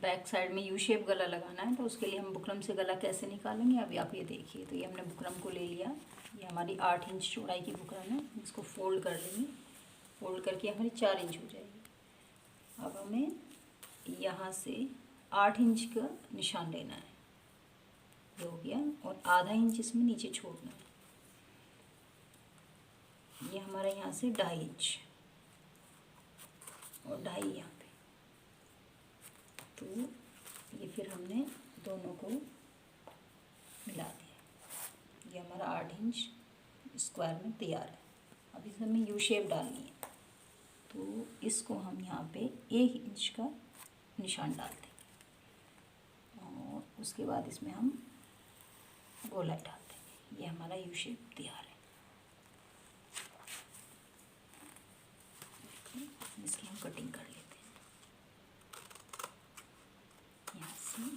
Back side में U shape गला लगाना है, तो उसके लिए हम बुकरम से गला कैसे निकालेंगे अभी आप ये देखिए। तो ये हमने बुकरम को ले लिया, ये हमारी 8 इंच चौड़ाई की बुकरम है, इसको फोल्ड कर लेंगे, फोल्ड करके हमारी 4 इंच हो जाएगी। अब हमें यहाँ से 8 इंच का निशान लेना है, ये हो गया, और आधा इंच इसमें नीचे छोड़ना है। ये हमारा यहाँ से 2.5 इंच और 2.5 यहाँ पे, तो ये फिर हमने दोनों को मिला दिया। ये हमारा 8 इंच स्क्वायर में तैयार है। अब इसमें हमें यू शेप डालनी है, तो इसको हम यहाँ पे 1 इंच का निशान डाल देंगे और उसके बाद इसमें हम गोलाई डाल देंगे। ये हमारा यू शेप तैयार है। इसकी हम कटिंग कर लेते हैं यहाँ से।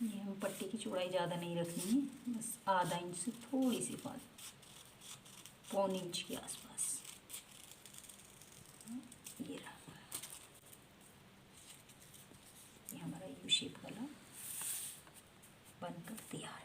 ये हम पट्टी की चौड़ाई ज़्यादा नहीं रखनी है, बस आधा इंच से थोड़ी सी बात, 1.25 इंच के आसपास। ये रहा, ये हमारा यू शेप गला बनकर तैयार है।